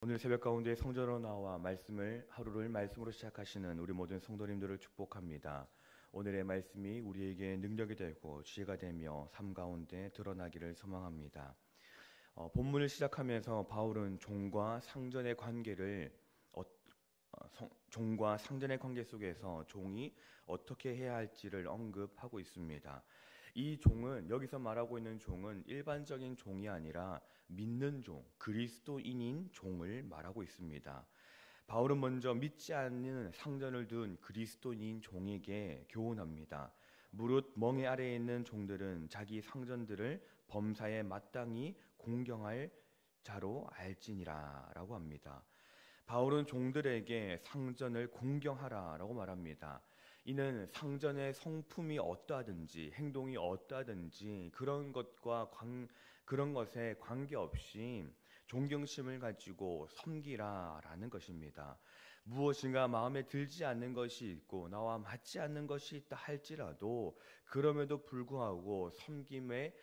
오늘 새벽 가운데 성전으로 나와 하루를 말씀으로 시작하시는 우리 모든 성도님들을 축복합니다. 오늘의 말씀이 우리에게 능력이 되고 지혜가 되며 삶 가운데 드러나기를 소망합니다. 본문을 시작하면서 바울은 종과 상전의 관계 속에서 종이 어떻게 해야 할지를 언급하고 있습니다. 이 종은, 여기서 말하고 있는 종은 일반적인 종이 아니라 믿는 종, 그리스도인인 종을 말하고 있습니다. 바울은 먼저 믿지 않는 상전을 둔 그리스도인인 종에게 교훈합니다. 무릇 멍에 아래에 있는 종들은 자기 상전들을 범사에 마땅히 공경할 자로 알지니라 라고 합니다. 바울은 종들에게 상전을 공경하라라고 말합니다. 이는 상전의 성품이 어떠하든지 행동이 어떠하든지 그런 것에 관계없이 존경심을 가지고 섬기라라는 것입니다. 무엇인가 마음에 들지 않는 것이 있고 나와 맞지 않는 것이 있다 할지라도 그럼에도 불구하고 섬김의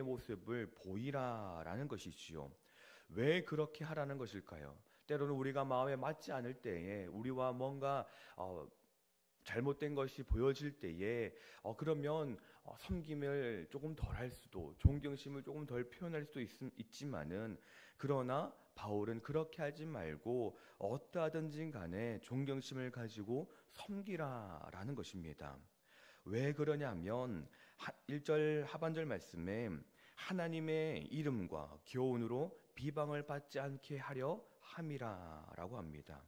모습을 보이라라는 것이지요. 왜 그렇게 하라는 것일까요? 때로는 우리가 마음에 맞지 않을 때에 우리와 뭔가 잘못된 것이 보여질 때에 그러면 섬김을 조금 덜 할 수도, 존경심을 조금 덜 표현할 수도 있지만은, 그러나 바울은 그렇게 하지 말고 어떠하든지 간에 존경심을 가지고 섬기라라는 것입니다. 왜 그러냐면 1절 하반절 말씀에 하나님의 이름과 교훈으로 비방을 받지 않게 하려 함이라라고 합니다.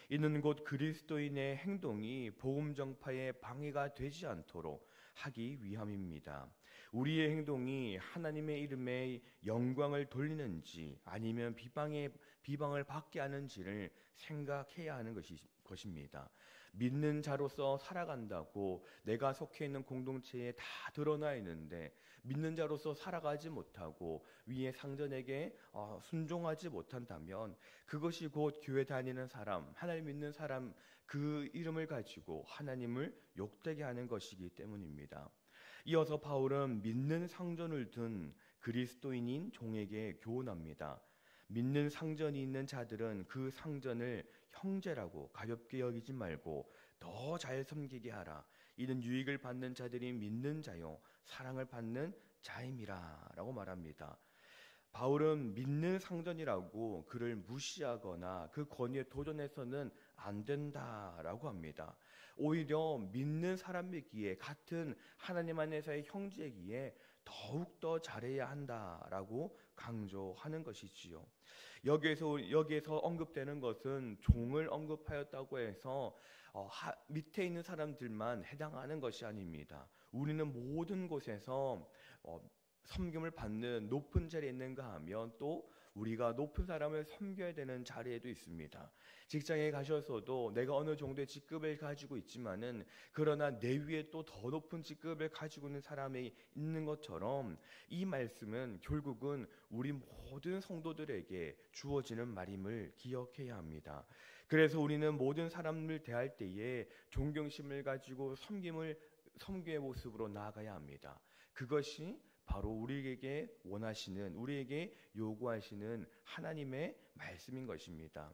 이는 곧 그리스도인의 행동이 복음 전파에 방해가 되지 않도록 하기 위함입니다. 우리의 행동이 하나님의 이름에 영광을 돌리는지 아니면 비방을 받게 하는지를 생각해야 하는 것입니다. 믿는 자로서 살아간다고 내가 속해 있는 공동체에 다 드러나 있는데 믿는 자로서 살아가지 못하고 위에 상전에게 순종하지 못한다면 그것이 곧 교회 다니는 사람, 하나님 믿는 사람 그 이름을 가지고 하나님을 욕되게 하는 것이기 때문입니다. 이어서 바울은 믿는 상전을 둔 그리스도인인 종에게 교훈합니다. 믿는 상전이 있는 자들은 그 상전을 형제라고 가볍게 여기지 말고 더 잘 섬기게 하라. 이는 유익을 받는 자들이 믿는 자요 사랑을 받는 자임이라 라고 말합니다. 바울은 믿는 상전이라고 그를 무시하거나 그 권위에 도전해서는 안 된다라고 합니다. 오히려 믿는 사람이기에 같은 하나님 안에서의 형제이기에 더욱더 잘해야 한다라고 강조하는 것이지요. 여기에서 언급되는 것은 종을 언급하였다고 해서 밑에 있는 사람들만 해당하는 것이 아닙니다. 우리는 모든 곳에서 섬김을 받는 높은 자리에 있는가 하면 또 우리가 높은 사람을 섬겨야 되는 자리에도 있습니다. 직장에 가셔서도 내가 어느 정도의 직급을 가지고 있지만은 그러나 내 위에 또 더 높은 직급을 가지고 있는 사람이 있는 것처럼 이 말씀은 결국은 우리 모든 성도들에게 주어지는 말임을 기억해야 합니다. 그래서 우리는 모든 사람을 대할 때에 존경심을 가지고 섬김의 모습으로 나아가야 합니다. 그것이 바로 우리에게 요구하시는 하나님의 말씀인 것입니다.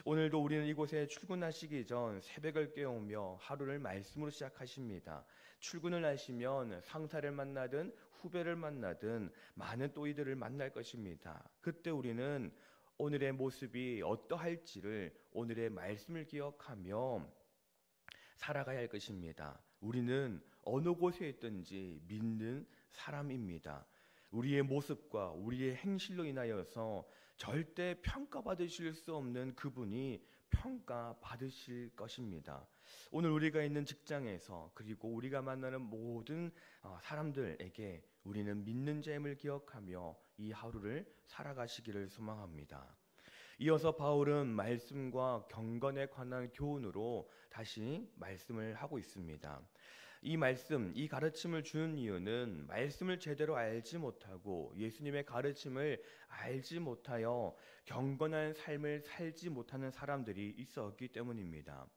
오늘도 우리는 이곳에 출근하시기 전 새벽을 깨우며 하루를 말씀으로 시작하십니다. 출근을 하시면 상사를 만나든 후배를 만나든 많은 또이들을 만날 것입니다. 그때 우리는 오늘의 모습이 어떠할지를 오늘의 말씀을 기억하며 살아가야 할 것입니다. 우리는 어느 곳에 있든지 믿는 사람입니다. 우리의 모습과 우리의 행실로 인하여서 절대 평가받으실 수 없는 그분이 평가받으실 것입니다. 오늘 우리가 있는 직장에서 그리고 우리가 만나는 모든 사람들에게 우리는 믿는 자임을 기억하며 이 하루를 살아가시기를 소망합니다. 이어서 바울은 말씀과 경건에 관한 교훈으로 다시 말씀을 하고 있습니다. 이 가르침을 주는 이유는 말씀을 제대로 알지 못하고 예수님의 가르침을 알지 못하여 경건한 삶을 살지 못하는 사람들이 있었기 때문입니다.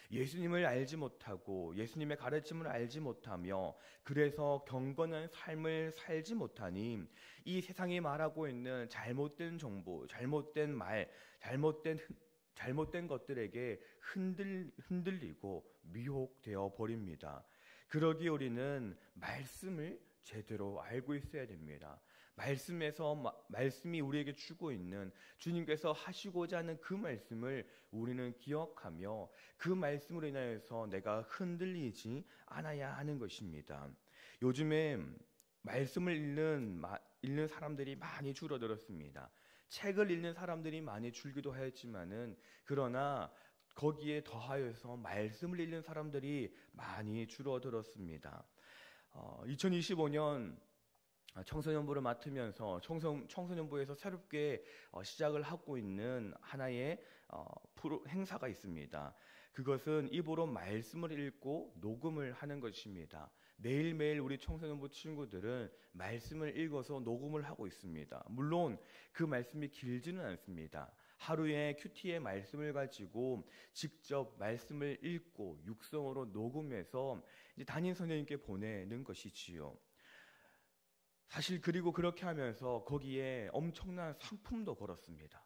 예수님을 알지 못하고 예수님의 가르침을 알지 못하며 그래서 경건한 삶을 살지 못하니 이 세상이 말하고 있는 잘못된 정보, 잘못된 말, 잘못된 것들에게 흔들리고 미혹되어 버립니다. 그러기에 우리는 말씀을 제대로 알고 있어야 됩니다. 말씀이 우리에게 주고 있는 주님께서 하시고자 하는 그 말씀을 우리는 기억하며 그 말씀으로 인하여서 내가 흔들리지 않아야 하는 것입니다. 요즘에 말씀을 읽는 사람들이 많이 줄어들었습니다. 책을 읽는 사람들이 많이 줄기도 하였지만은 그러나 거기에 더하여서 말씀을 읽는 사람들이 많이 줄어들었습니다. 2025년 청소년부를 맡으면서 청소년부에서 새롭게 시작을 하고 있는 하나의 행사가 있습니다. 그것은 입으로 말씀을 읽고 녹음을 하는 것입니다. 매일매일 우리 청소년부 친구들은 말씀을 읽어서 녹음을 하고 있습니다. 물론 그 말씀이 길지는 않습니다. 하루에 큐티의 말씀을 가지고 직접 말씀을 읽고 육성으로 녹음해서 이제 담임 선생님께 보내는 것이지요. 사실 그리고 그렇게 하면서 거기에 엄청난 상품도 걸었습니다.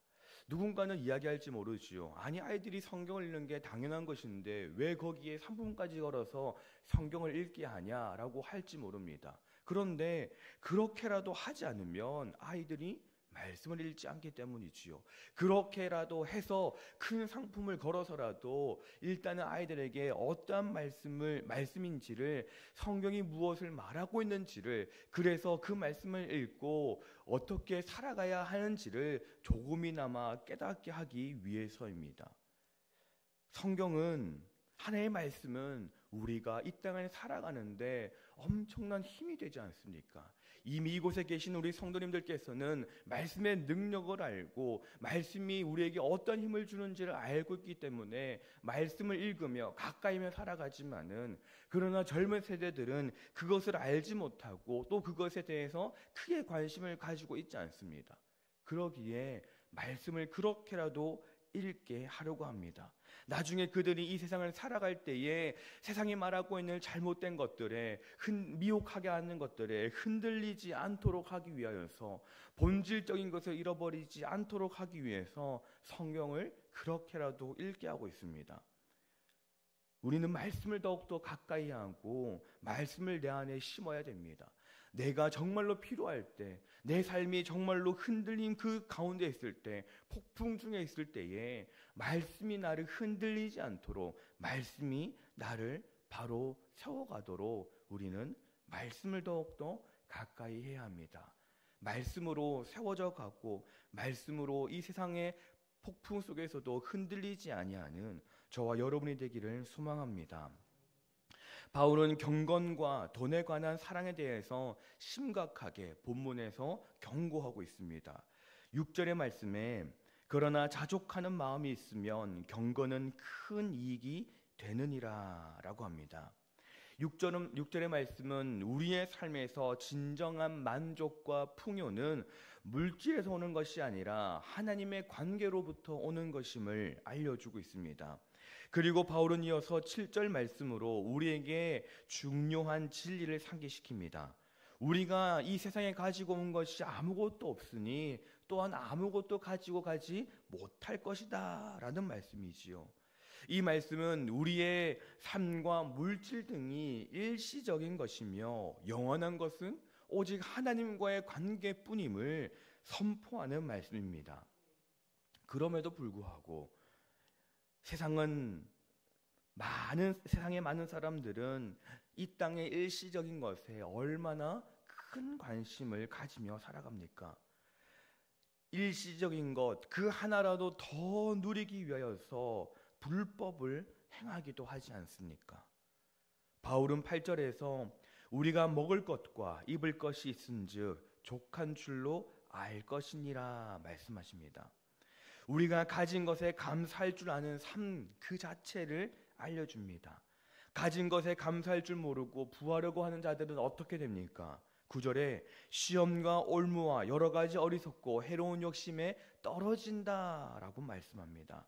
누군가는 이야기할지 모르지요. 아니, 아이들이 성경을 읽는 게 당연한 것인데 왜 거기에 상품까지 걸어서 성경을 읽게 하냐라고 할지 모릅니다. 그런데 그렇게라도 하지 않으면 아이들이 말씀을 읽지 않기 때문이지요. 그렇게라도 해서 큰 상품을 걸어서라도 일단은 아이들에게 어떠한 말씀인지를, 성경이 무엇을 말하고 있는지를, 그래서 그 말씀을 읽고 어떻게 살아가야 하는지를 조금이나마 깨닫게 하기 위해서입니다. 성경은, 하나의 말씀은 우리가 이 땅을 살아가는데 엄청난 힘이 되지 않습니까? 이미 이곳에 계신 우리 성도님들께서는 말씀의 능력을 알고 말씀이 우리에게 어떤 힘을 주는지를 알고 있기 때문에 말씀을 읽으며 가까이며 살아가지만은, 그러나 젊은 세대들은 그것을 알지 못하고 또 그것에 대해서 크게 관심을 가지고 있지 않습니다. 그러기에 말씀을 그렇게라도 읽게 하려고 합니다. 나중에 그들이 이 세상을 살아갈 때에 세상이 말하고 있는 잘못된 것들에, 미혹하게 하는 것들에 흔들리지 않도록 하기 위하여서, 본질적인 것을 잃어버리지 않도록 하기 위해서 성경을 그렇게라도 읽게 하고 있습니다. 우리는 말씀을 더욱더 가까이 하고 말씀을 내 안에 심어야 됩니다. 내가 정말로 필요할 때, 내 삶이 정말로 흔들린 그 가운데 있을 때, 폭풍 중에 있을 때에 말씀이 나를 흔들리지 않도록, 말씀이 나를 바로 세워가도록 우리는 말씀을 더욱더 가까이 해야 합니다. 말씀으로 세워져 가고 말씀으로 이 세상의 폭풍 속에서도 흔들리지 아니하는 저와 여러분이 되기를 소망합니다. 바울은 경건과 돈에 관한 사랑에 대해서 심각하게 본문에서 경고하고 있습니다. 6절의 말씀에 그러나 자족하는 마음이 있으면 경건은 큰 이익이 되느니라 라고 합니다. 6절의 말씀은 우리의 삶에서 진정한 만족과 풍요는 물질에서 오는 것이 아니라 하나님의 관계로부터 오는 것임을 알려주고 있습니다. 그리고 바울은 이어서 7절 말씀으로 우리에게 중요한 진리를 상기시킵니다. 우리가 이 세상에 가지고 온 것이 아무것도 없으니 또한 아무것도 가지고 가지 못할 것이다 라는 말씀이지요. 이 말씀은 우리의 삶과 물질 등이 일시적인 것이며 영원한 것은 오직 하나님과의 관계뿐임을 선포하는 말씀입니다. 그럼에도 불구하고 세상의 많은 사람들은 이 땅의 일시적인 것에 얼마나 큰 관심을 가지며 살아갑니까? 일시적인 것 그 하나라도 더 누리기 위하여서 불법을 행하기도 하지 않습니까? 바울은 8절에서 우리가 먹을 것과 입을 것이 있은즉 족한 줄로 알 것이니라 말씀하십니다. 우리가 가진 것에 감사할 줄 아는 삶 그 자체를 알려줍니다. 가진 것에 감사할 줄 모르고 부하려고 하는 자들은 어떻게 됩니까? 9절에 시험과 올무와 여러 가지 어리석고 해로운 욕심에 떨어진다라고 말씀합니다.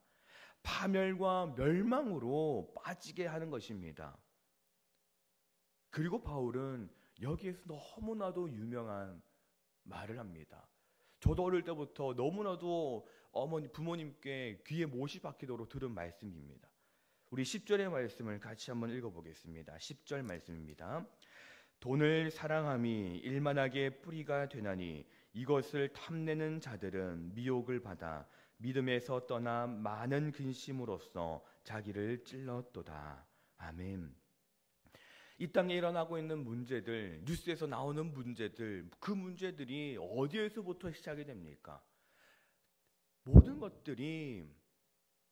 파멸과 멸망으로 빠지게 하는 것입니다. 그리고 바울은 여기에서 너무나도 유명한 말을 합니다. 저도 어릴 때부터 너무나도 부모님께 귀에 못이 박히도록 들은 말씀입니다. 우리 10절의 말씀을 같이 한번 읽어보겠습니다. 10절 말씀입니다. 돈을 사랑함이 일만하게 뿌리가 되나니 이것을 탐내는 자들은 미혹을 받아 믿음에서 떠나 많은 근심으로써 자기를 찔렀도다. 아멘. 이 땅에 일어나고 있는 문제들, 뉴스에서 나오는 문제들, 그 문제들이 어디에서부터 시작이 됩니까? 모든 것들이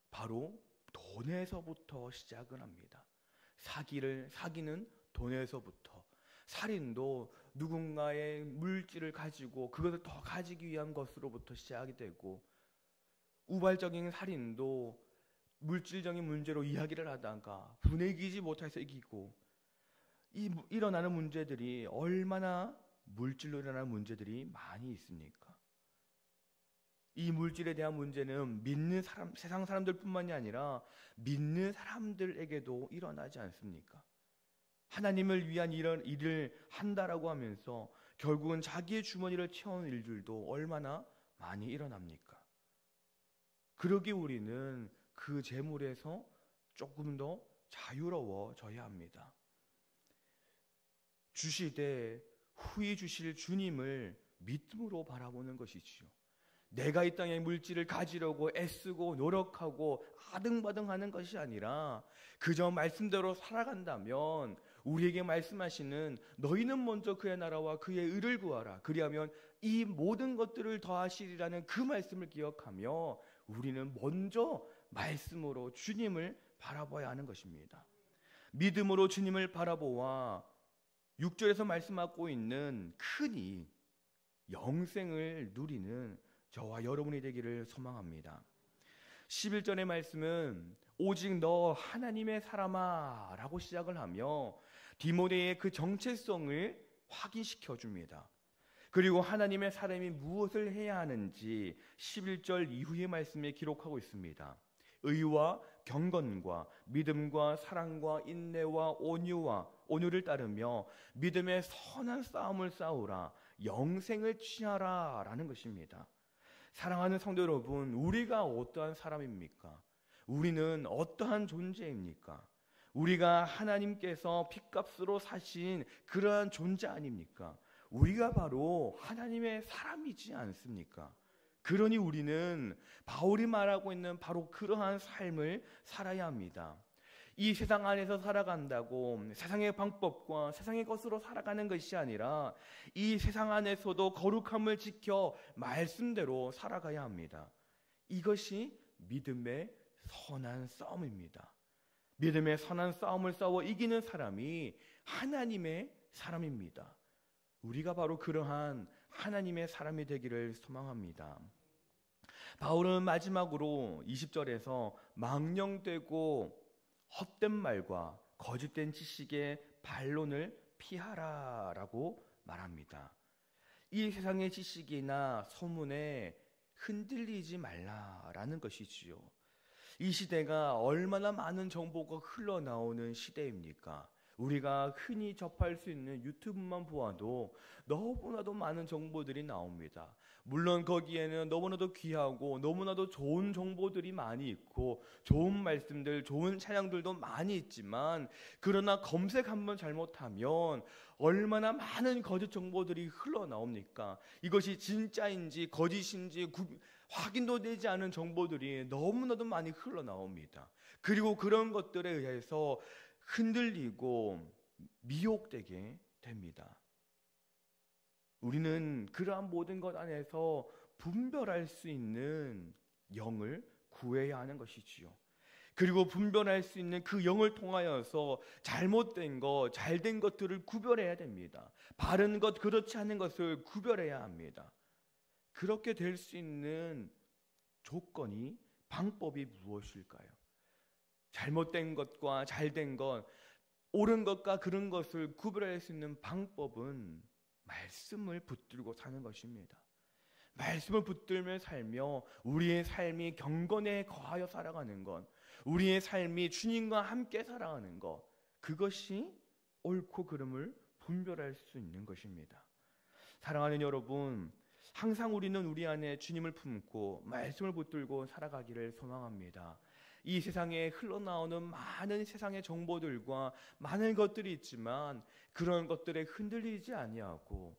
바로 돈에서부터 시작을 합니다. 사기는 돈에서부터, 살인도 누군가의 물질을 가지고 그것을 더 가지기 위한 것으로부터 시작이 되고, 우발적인 살인도 물질적인 문제로 이야기를 하다가 분해기지 못해서 이기고, 일어나는 문제들이 얼마나 물질로 일어나는 문제들이 많이 있습니까? 이 물질에 대한 문제는 믿는 사람, 세상 사람들뿐만이 아니라 믿는 사람들에게도 일어나지 않습니까? 하나님을 위한 일을 한다라고 하면서 결국은 자기의 주머니를 채우는 일들도 얼마나 많이 일어납니까? 그러기 우리는 그 재물에서 조금 더 자유로워져야 합니다. 주시되 후히 주실 주님을 믿음으로 바라보는 것이지요. 내가 이 땅의 물질을 가지려고 애쓰고 노력하고 아등바등하는 것이 아니라 그저 말씀대로 살아간다면 우리에게 말씀하시는 너희는 먼저 그의 나라와 그의 의를 구하라. 그리하면 이 모든 것들을 더하시리라는 그 말씀을 기억하며 우리는 먼저 말씀으로 주님을 바라봐야 하는 것입니다. 믿음으로 주님을 바라보아 6절에서 말씀하고 있는 크니 영생을 누리는 저와 여러분이 되기를 소망합니다. 11절의 말씀은 오직 너 하나님의 사람아 라고 시작을 하며 디모데의 그 정체성을 확인시켜 줍니다. 그리고 하나님의 사람이 무엇을 해야 하는지 11절 이후의 말씀에 기록하고 있습니다. 의와 경건과 믿음과 사랑과 인내와 온유를 따르며 믿음의 선한 싸움을 싸우라. 영생을 취하라 라는 것입니다. 사랑하는 성도 여러분, 우리가 어떠한 사람입니까? 우리는 어떠한 존재입니까? 우리가 하나님께서 핏값으로 사신 그러한 존재 아닙니까? 우리가 바로 하나님의 사람이지 않습니까? 그러니 우리는 바울이 말하고 있는 바로 그러한 삶을 살아야 합니다. 이 세상 안에서 살아간다고 세상의 방법과 세상의 것으로 살아가는 것이 아니라 이 세상 안에서도 거룩함을 지켜 말씀대로 살아가야 합니다. 이것이 믿음의 선한 싸움입니다. 믿음의 선한 싸움을 싸워 이기는 사람이 하나님의 사람입니다. 우리가 바로 그러한 하나님의 사람이 되기를 소망합니다. 바울은 마지막으로 20절에서 망령되고 헛된 말과 거짓된 지식의 반론을 피하라라고 말합니다. 이 세상의 지식이나 소문에 흔들리지 말라라는 것이지요. 이 시대가 얼마나 많은 정보가 흘러나오는 시대입니까? 우리가 흔히 접할 수 있는 유튜브만 보아도 너무나도 많은 정보들이 나옵니다. 물론 거기에는 너무나도 귀하고 너무나도 좋은 정보들이 많이 있고 좋은 말씀들, 좋은 찬양들도 많이 있지만 그러나 검색 한번 잘못하면 얼마나 많은 거짓 정보들이 흘러나옵니까? 이것이 진짜인지 거짓인지 확인도 되지 않은 정보들이 너무나도 많이 흘러나옵니다. 그리고 그런 것들에 의해서 흔들리고 미혹되게 됩니다. 우리는 그러한 모든 것 안에서 분별할 수 있는 영을 구해야 하는 것이지요. 그리고 분별할 수 있는 그 영을 통하여서 잘못된 것, 잘된 것들을 구별해야 됩니다. 바른 것, 그렇지 않은 것을 구별해야 합니다. 그렇게 될 수 있는 조건이, 방법이 무엇일까요? 잘못된 것과 잘된 것, 옳은 것과 그른 것을 구별할 수 있는 방법은 말씀을 붙들고 사는 것입니다. 말씀을 붙들며 살며 우리의 삶이 경건에 거하여 살아가는 것, 우리의 삶이 주님과 함께 살아가는 것, 그것이 옳고 그름을 분별할 수 있는 것입니다. 사랑하는 여러분, 항상 우리는 우리 안에 주님을 품고 말씀을 붙들고 살아가기를 소망합니다. 이 세상에 흘러나오는 많은 세상의 정보들과 많은 것들이 있지만 그런 것들에 흔들리지 아니하고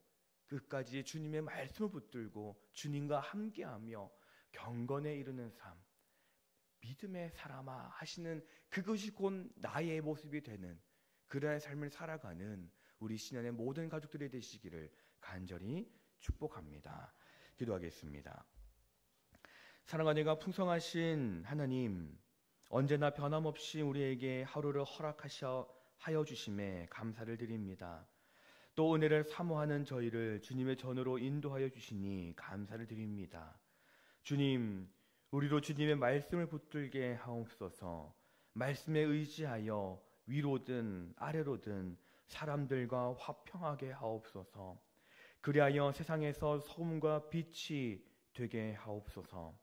끝까지 주님의 말씀을 붙들고 주님과 함께하며 경건에 이르는 삶, 믿음의 사람아 하시는 그것이 곧 나의 모습이 되는 그러한 삶을 살아가는 우리 신앙의 모든 가족들이 되시기를 간절히 축복합니다. 기도하겠습니다. 사랑하는 가 풍성하신 하나님, 언제나 변함없이 우리에게 하루를 허락하여 주심에 감사를 드립니다. 또 은혜를 사모하는 저희를 주님의 전으로 인도하여 주시니 감사를 드립니다. 주님, 우리로 주님의 말씀을 붙들게 하옵소서. 말씀에 의지하여 위로든 아래로든 사람들과 화평하게 하옵소서. 그리하여 세상에서 소금과 빛이 되게 하옵소서.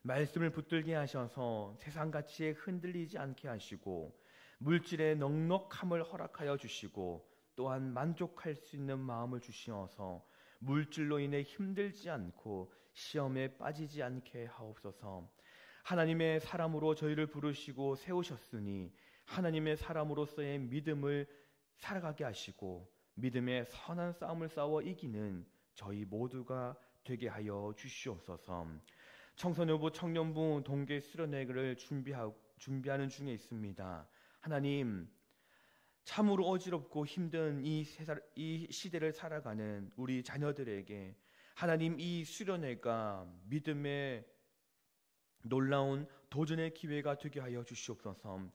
말씀을 붙들게 하셔서 세상 가치에 흔들리지 않게 하시고 물질의 넉넉함을 허락하여 주시고 또한 만족할 수 있는 마음을 주시어서 물질로 인해 힘들지 않고 시험에 빠지지 않게 하옵소서. 하나님의 사람으로 저희를 부르시고 세우셨으니 하나님의 사람으로서의 믿음을 살아가게 하시고 믿음의 선한 싸움을 싸워 이기는 저희 모두가 되게 하여 주시옵소서. 청소년부, 청년부 동계 수련회를 준비하는 중에 있습니다. 하나님, 참으로 어지럽고 힘든 이 시대를 살아가는 우리 자녀들에게 하나님 이 수련회가 믿음의 놀라운 도전의 기회가 되게 하여 주시옵소서.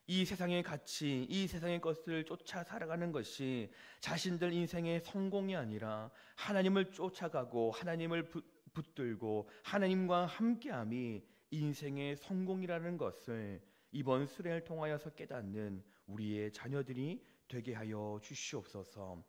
이 세상의 가치, 이 세상의 것을 쫓아 살아가는 것이 자신들 인생의 성공이 아니라 하나님을 쫓아가고 하나님을 붙들고 하나님과 함께함이 인생의 성공이라는 것을 이번 수련을 통하여서 깨닫는 우리의 자녀들이 되게 하여 주시옵소서.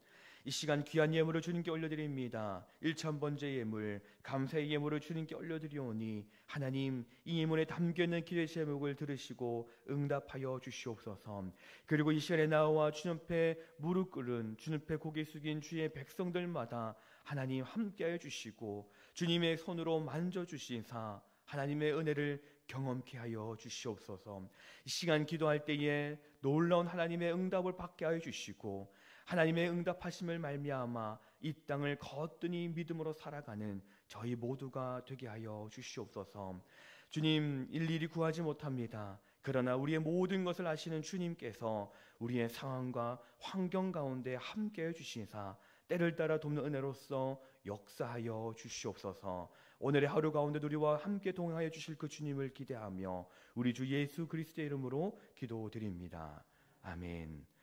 이 시간 귀한 예물을 주님께 올려드립니다. 1,000번째 예물, 감사의 예물을 주님께 올려드리오니 하나님 이 예물에 담겨있는 기도의 제목을 들으시고 응답하여 주시옵소서. 그리고 이 시간에 나와 주님 앞에 무릎 꿇은 주님 앞에 고개 숙인 주의 백성들마다 하나님 함께하여 주시고 주님의 손으로 만져주시사 하나님의 은혜를 경험케 하여 주시옵소서. 이 시간 기도할 때에 놀라운 하나님의 응답을 받게 하여 주시고 하나님의 응답하심을 말미암아 이 땅을 거뜬히 믿음으로 살아가는 저희 모두가 되게 하여 주시옵소서. 주님, 일일이 구하지 못합니다. 그러나 우리의 모든 것을 아시는 주님께서 우리의 상황과 환경 가운데 함께해 주시사 때를 따라 돕는 은혜로서 역사하여 주시옵소서. 오늘의 하루 가운데 우리와 함께 동행하여 주실 그 주님을 기대하며 우리 주 예수 그리스도의 이름으로 기도드립니다. 아멘.